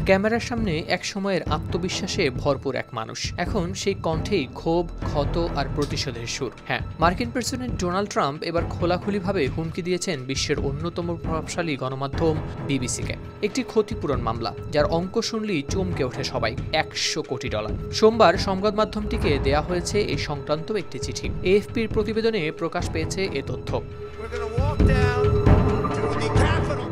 ক্যামেরার সামনে এক সময়ের আত্মবিশ্বাসে ভরপুর এক মানুষ, এখন সেই কণ্ঠেই ক্ষোভ, ক্ষত আর প্রতিশোধের সুর। হ্যাঁ, মার্কিন প্রেসিডেন্ট ডোনাল্ড ট্রাম্প এবার খোলাখুলিভাবে হুমকি দিয়েছেন বিশ্বের অন্যতম প্রভাবশালী গণমাধ্যম বিবিসিকে। একটি ক্ষতিপূরণ মামলা, যার অঙ্ক শুনলেই চমকে ওঠে সবাই, $100 কোটি। সোমবার সংবাদ মাধ্যমটিকে দেয়া হয়েছে এই সংক্রান্ত একটি চিঠি। এএফপির প্রতিবেদনে প্রকাশ পেয়েছে এ তথ্য।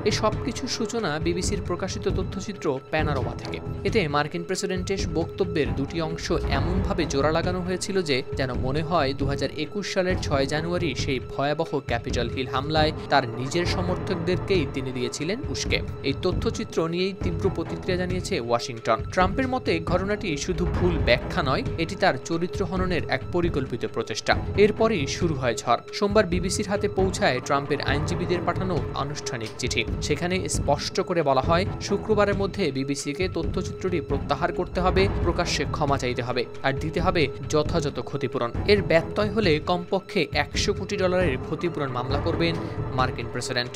এই সবকিছুর সূচনা বিবিসির প্রকাশিত তথ্যচিত্র প্যানোরামা থেকে। এতে মার্কিন প্রেসিডেন্টের বক্তব্যের দুটি অংশ এমনভাবে জোড়া লাগানো হয়েছিল যে যেন মনে হয় 2021 সালের 6 জানুয়ারি সেই ভয়াবহ ক্যাপিটল হিল হামলায় তার নিজের সমর্থকদেরকেই তিনি দিয়েছিলেন উস্কে। এই তথ্যচিত্র নিয়েই তীব্র প্রতিক্রিয়া জানিয়েছে ওয়াশিংটন। ট্রাম্পের মতে ঘটনাটি শুধু ভুল ব্যাখ্যা নয়, এটি তার চরিত্র হননের এক পরিকল্পিত প্রচেষ্টা। এরপরই শুরু হয় ঝড়। সোমবার বিবিসির হাতে পৌঁছায় ট্রাম্পের আইনজীবীদের পাঠানো আনুষ্ঠানিক চিঠি। সেখানে স্পষ্ট করে বলা হয়, শুক্রবারের মধ্যে বিবিসিকে তথ্যচিত্রটি প্রত্যাহার করতে হবে, প্রকাশ্যে ক্ষমা চাইতে হবে আর দিতে হবে যথাযথ ক্ষতিপূরণ। এর ব্যত্যয় হলে কমপক্ষে $100 কোটি ক্ষতিপূরণ মামলা করবেন মার্কিন প্রেসিডেন্ট।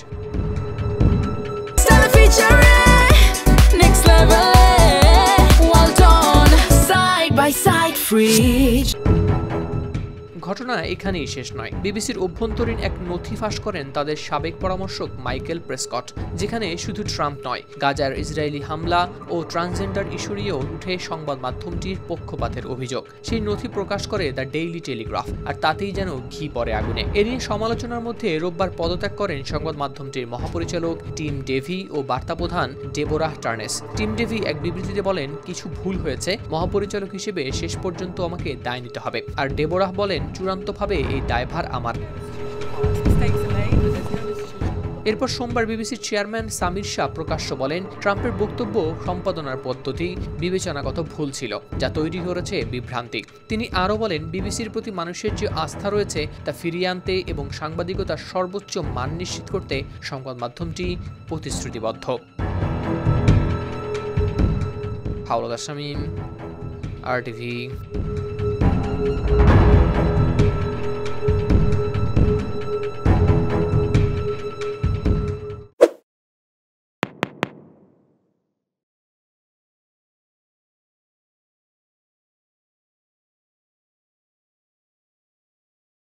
ঘটনা এখানেই শেষ নয়। বিবিসির অভ্যন্তরীণ এক নথি ফাঁস করেন তাদের সাবেক পরামর্শক মাইকেল প্রেসকট, যেখানে শুধু ট্রাম্প নয়, গাজার ইসরায়েলি হামলা ও ট্রান্সজেন্ডার ইস্যু নিয়েও উঠে সংবাদ মাধ্যমটির পক্ষপাতের অভিযোগ। সেই নথি প্রকাশ করে দ্য ডেইলি টেলিগ্রাফ, আর তাতেই যেন ঘি পড়ে আগুনে। এ নিয়ে সমালোচনার মধ্যে রোববার পদত্যাগ করেন সংবাদ মাধ্যমটির মহাপরিচালক টিম ডেভি ও বার্তা প্রধান ডেবোরাহ টার্নেস। টিম ডেভি এক বিবৃতিতে বলেন, কিছু ভুল হয়েছে, মহাপরিচালক হিসেবে শেষ পর্যন্ত আমাকে দায় নিতে হবে। আর ডেবোরাহ বলেন, চূড়ান্তভাবে এই দায়ভার আমার। এরপর সোমবার বিবিসির চেয়ারম্যান সামির শাহ প্রকাশ্য বলেন, ট্রাম্পের বক্তব্য সম্পাদনার পদ্ধতি বিবেচনাগত ভুল ছিল, যা তৈরি করেছে বিভ্রান্তি। তিনি আরও বলেন, বিবিসির প্রতি মানুষের যে আস্থা রয়েছে তা ফিরিয়ে আনতে এবং সাংবাদিকতার সর্বোচ্চ মান নিশ্চিত করতে সংবাদ মাধ্যমটি প্রতিশ্রুতিবদ্ধ। হাওলাদার শামীম, RTV।